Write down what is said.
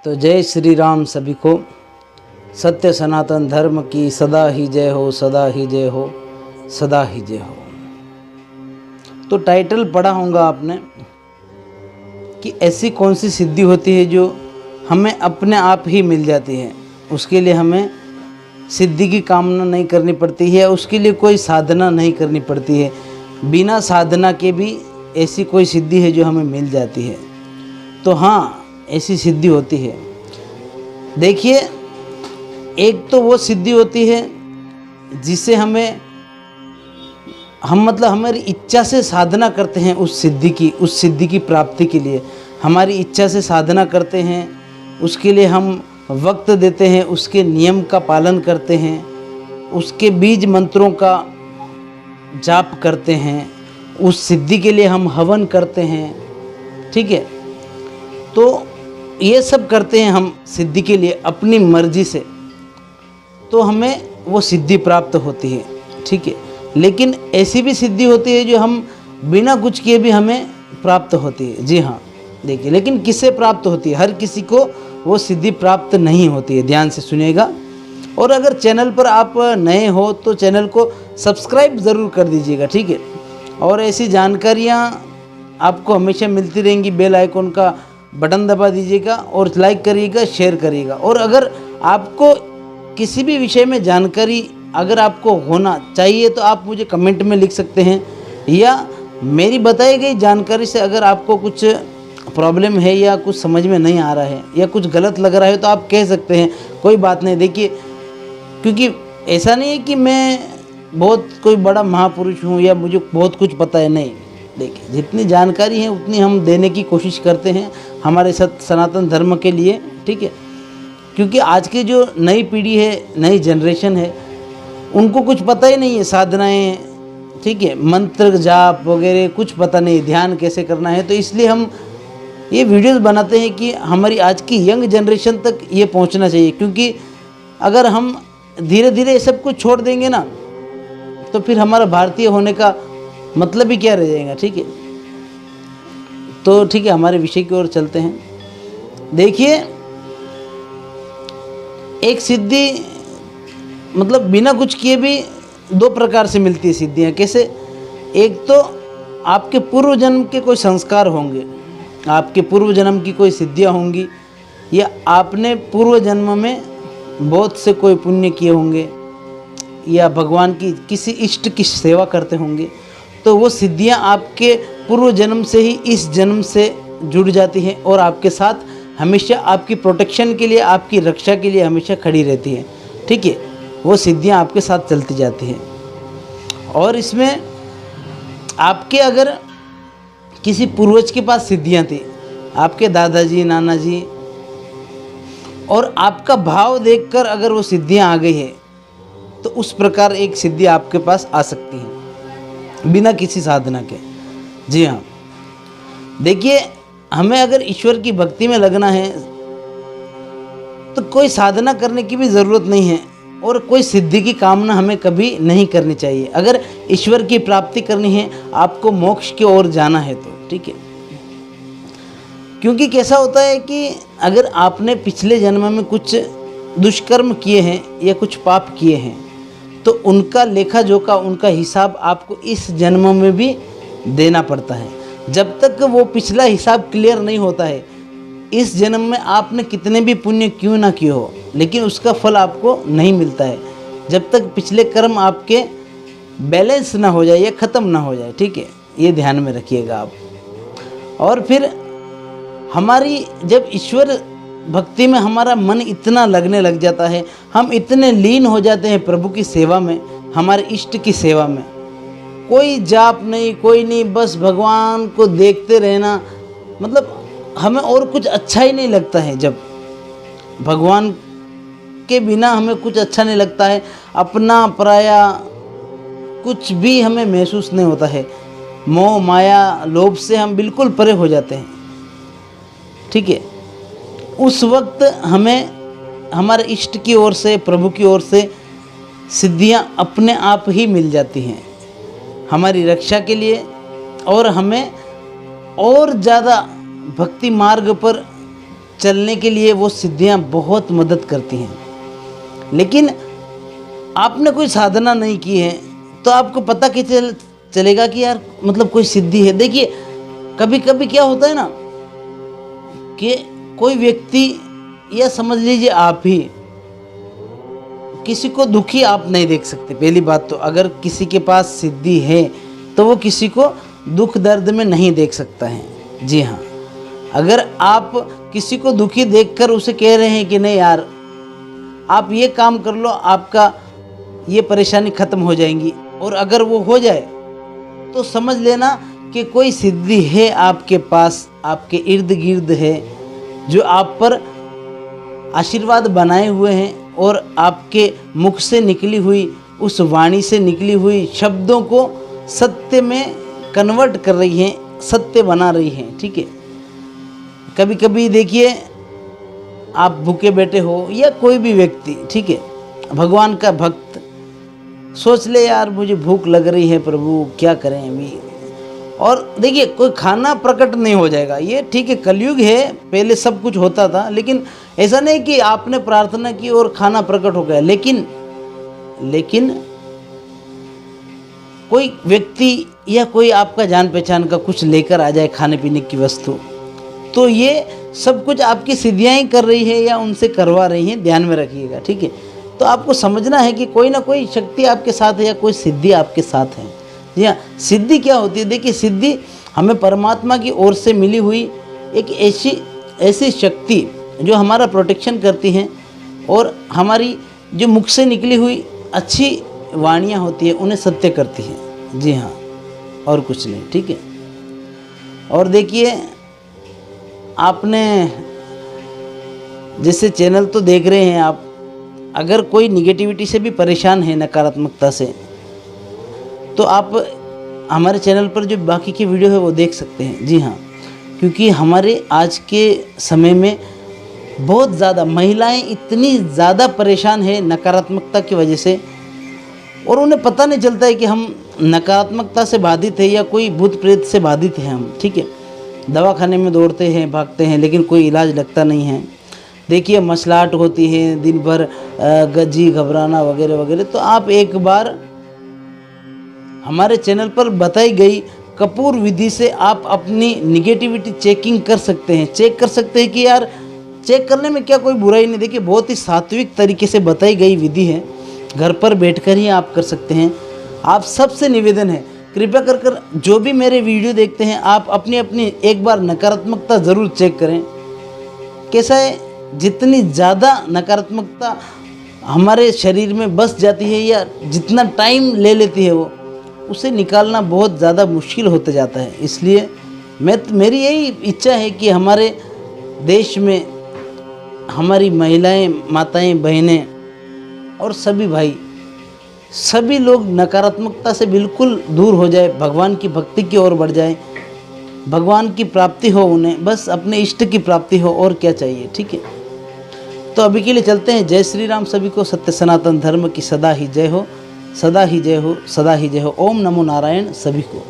तो जय श्री राम सभी को। सत्य सनातन धर्म की सदा ही जय हो, सदा ही जय हो, सदा ही जय हो। तो टाइटल पढ़ा होगा आपने कि ऐसी कौन सी सिद्धि होती है जो हमें अपने आप ही मिल जाती है, उसके लिए हमें सिद्धि की कामना नहीं करनी पड़ती है, उसके लिए कोई साधना नहीं करनी पड़ती है। बिना साधना के भी ऐसी कोई सिद्धि है जो हमें मिल जाती है। तो हाँ, ऐसी सिद्धि होती है। देखिए, एक तो वो सिद्धि होती है जिसे हम हमारी इच्छा से साधना करते हैं उस सिद्धि की प्राप्ति के लिए। हमारी इच्छा से साधना करते हैं, उसके लिए हम वक्त देते हैं, उसके नियम का पालन करते हैं, उसके बीज मंत्रों का जाप करते हैं, उस सिद्धि के लिए हम हवन करते हैं। ठीक है, तो ये सब करते हैं हम सिद्धि के लिए अपनी मर्जी से, तो हमें वो सिद्धि प्राप्त होती है। ठीक है, लेकिन ऐसी भी सिद्धि होती है जो हम बिना कुछ किए भी हमें प्राप्त होती है। जी हाँ, देखिए, लेकिन किससे प्राप्त होती है? हर किसी को वो सिद्धि प्राप्त नहीं होती है। ध्यान से सुनिएगा। और अगर चैनल पर आप नए हो तो चैनल को सब्सक्राइब ज़रूर कर दीजिएगा। ठीक है, और ऐसी जानकारियाँ आपको हमेशा मिलती रहेंगी। बेल आइकॉन का बटन दबा दीजिएगा और लाइक करिएगा, शेयर करिएगा। और अगर आपको किसी भी विषय में जानकारी अगर आपको होना चाहिए तो आप मुझे कमेंट में लिख सकते हैं, या मेरी बताई गई जानकारी से अगर आपको कुछ प्रॉब्लम है या कुछ समझ में नहीं आ रहा है या कुछ गलत लग रहा है तो आप कह सकते हैं, कोई बात नहीं। देखिए, क्योंकि ऐसा नहीं है कि मैं बहुत कोई बड़ा महापुरुष हूँ या मुझे बहुत कुछ पता है, नहीं। देखिए, जितनी जानकारी है उतनी हम देने की कोशिश करते हैं हमारे सनातन धर्म के लिए। ठीक है, क्योंकि आज की जो नई पीढ़ी है, नई जनरेशन है, उनको कुछ पता ही नहीं है साधनाएं, ठीक है, मंत्र जाप वगैरह कुछ पता नहीं, ध्यान कैसे करना है। तो इसलिए हम ये वीडियोस बनाते हैं कि हमारी आज की यंग जनरेशन तक ये पहुंचना चाहिए। क्योंकि अगर हम धीरे धीरे ये सब कुछ छोड़ देंगे ना, तो फिर हमारा भारतीय होने का मतलब ही क्या रह जाएगा। ठीक है, तो ठीक है, हमारे विषय की ओर चलते हैं। देखिए, एक सिद्धि बिना कुछ किए भी दो प्रकार से मिलती है सिद्धियाँ। कैसे? एक तो आपके पूर्व जन्म के कोई संस्कार होंगे, आपके पूर्व जन्म की कोई सिद्धियाँ होंगी, या आपने पूर्व जन्म में बहुत से कोई पुण्य किए होंगे, या भगवान की किसी इष्ट की सेवा करते होंगे, तो वो सिद्धियाँ आपके पूर्व जन्म से ही इस जन्म से जुड़ जाती हैं और आपके साथ हमेशा आपकी प्रोटेक्शन के लिए, आपकी रक्षा के लिए हमेशा खड़ी रहती है। ठीक है, वो सिद्धियाँ आपके साथ चलती जाती हैं। और इसमें आपके अगर किसी पूर्वज के पास सिद्धियाँ थी, आपके दादाजी नाना जी, और आपका भाव देखकर अगर वो सिद्धियाँ आ गई है, तो उस प्रकार एक सिद्धि आपके पास आ सकती है बिना किसी साधना के। जी हाँ, देखिए, हमें अगर ईश्वर की भक्ति में लगना है तो कोई साधना करने की भी ज़रूरत नहीं है और कोई सिद्धि की कामना हमें कभी नहीं करनी चाहिए। अगर ईश्वर की प्राप्ति करनी है, आपको मोक्ष की ओर जाना है तो। ठीक है, क्योंकि कैसा होता है कि अगर आपने पिछले जन्म में कुछ दुष्कर्म किए हैं या कुछ पाप किए हैं, तो उनका लेखा जोखा, उनका हिसाब आपको इस जन्म में भी देना पड़ता है। जब तक वो पिछला हिसाब क्लियर नहीं होता है, इस जन्म में आपने कितने भी पुण्य क्यों ना किए हो, लेकिन उसका फल आपको नहीं मिलता है जब तक पिछले कर्म आपके बैलेंस ना हो जाए या ख़त्म ना हो जाए। ठीक है, ये ध्यान में रखिएगा आप। और फिर हमारी जब ईश्वर भक्ति में हमारा मन इतना लगने लग जाता है, हम इतने लीन हो जाते हैं प्रभु की सेवा में, हमारे इष्ट की सेवा में, कोई जाप नहीं, कोई नहीं, बस भगवान को देखते रहना, हमें और कुछ अच्छा ही नहीं लगता है। जब भगवान के बिना हमें कुछ अच्छा नहीं लगता है, अपना पराया कुछ भी हमें महसूस नहीं होता है। मोह माया लोभ से हम बिल्कुल परे हो जाते हैं। ठीक है, उस वक्त हमें हमारे इष्ट की ओर से, प्रभु की ओर से सिद्धियां अपने आप ही मिल जाती हैं हमारी रक्षा के लिए, और हमें और ज़्यादा भक्ति मार्ग पर चलने के लिए वो सिद्धियाँ बहुत मदद करती हैं। लेकिन आपने कोई साधना नहीं की है तो आपको पता कैसे चलेगा कि यार मतलब कोई सिद्धि है। देखिए कभी कभी क्या होता है ना कि कोई व्यक्ति, या समझ लीजिए आप ही, किसी को दुखी आप नहीं देख सकते। पहली बात तो अगर किसी के पास सिद्धि है तो वो किसी को दुख दर्द में नहीं देख सकता है। जी हाँ, अगर आप किसी को दुखी देखकर उसे कह रहे हैं कि नहीं यार आप ये काम कर लो, आपका ये परेशानी ख़त्म हो जाएंगी, और अगर वो हो जाए तो समझ लेना कि कोई सिद्धि है आपके पास, आपके इर्द गिर्द है, जो आप पर आशीर्वाद बनाए हुए हैं और आपके मुख से निकली हुई उस वाणी से निकली हुई शब्दों को सत्य में कन्वर्ट कर रही हैं, सत्य बना रही हैं। ठीक है, कभी कभी देखिए आप भूखे बैठे हो या कोई भी व्यक्ति, ठीक है, भगवान का भक्त सोच ले यार मुझे भूख लग रही है प्रभु क्या करें अभी, और देखिए कोई खाना प्रकट नहीं हो जाएगा। ये ठीक है, कलयुग है, पहले सब कुछ होता था, लेकिन ऐसा नहीं कि आपने प्रार्थना की और खाना प्रकट हो गया। लेकिन कोई व्यक्ति या कोई आपका जान पहचान का कुछ लेकर आ जाए खाने पीने की वस्तु, तो ये सब कुछ आपकी सिद्धियाँ ही कर रही है या उनसे करवा रही हैं, ध्यान में रखिएगा। ठीक है, तो आपको समझना है कि कोई ना कोई शक्ति आपके साथ है या कोई सिद्धि आपके साथ है। जी हाँ, सिद्धि क्या होती है? देखिए सिद्धि हमें परमात्मा की ओर से मिली हुई एक ऐसी शक्ति जो हमारा प्रोटेक्शन करती हैं, और हमारी जो मुख से निकली हुई अच्छी वाणियाँ होती है उन्हें सत्य करती हैं। जी हाँ, और कुछ नहीं। ठीक है, और देखिए आपने जैसे चैनल तो देख रहे हैं आप, अगर कोई निगेटिविटी से भी परेशान है, नकारात्मकता से, तो आप हमारे चैनल पर जो बाकी की वीडियो है वो देख सकते हैं। जी हाँ, क्योंकि हमारे आज के समय में बहुत ज़्यादा महिलाएं इतनी ज़्यादा परेशान है नकारात्मकता की वजह से, और उन्हें पता नहीं चलता है कि हम नकारात्मकता से बाधित है या कोई भूत प्रेत से बाधित है हम। ठीक है, दवाखाने में दौड़ते हैं, भागते हैं, लेकिन कोई इलाज लगता नहीं है। देखिए मसलाहट होती है दिन भर, गज्जी घबराना वगैरह वगैरह। तो आप एक बार हमारे चैनल पर बताई गई कपूर विधि से आप अपनी निगेटिविटी चेकिंग कर सकते हैं, चेक कर सकते हैं कि यार चेक करने में क्या कोई बुराई नहीं। देखिए बहुत ही सात्विक तरीके से बताई गई विधि है, घर पर बैठकर ही आप कर सकते हैं। आप सबसे निवेदन है कृपया कर जो भी मेरे वीडियो देखते हैं आप अपनी एक बार नकारात्मकता ज़रूर चेक करें। कैसा है, जितनी ज़्यादा नकारात्मकता हमारे शरीर में बस जाती है या जितना टाइम ले लेती है वो, उसे निकालना बहुत ज़्यादा मुश्किल होता जाता है। इसलिए मेरी यही इच्छा है कि हमारे देश में हमारी महिलाएं, माताएं, बहनें और सभी भाई, सभी लोग नकारात्मकता से बिल्कुल दूर हो जाए, भगवान की भक्ति की ओर बढ़ जाए, भगवान की प्राप्ति हो उन्हें, बस अपने इष्ट की प्राप्ति हो, और क्या चाहिए। ठीक है, तो अभी के लिए चलते हैं। जय श्री राम सभी को, सत्य सनातन धर्म की सदा ही जय हो, सदा ही जय हो, सदा ही जय हो। ओम नमो नारायण सभी को।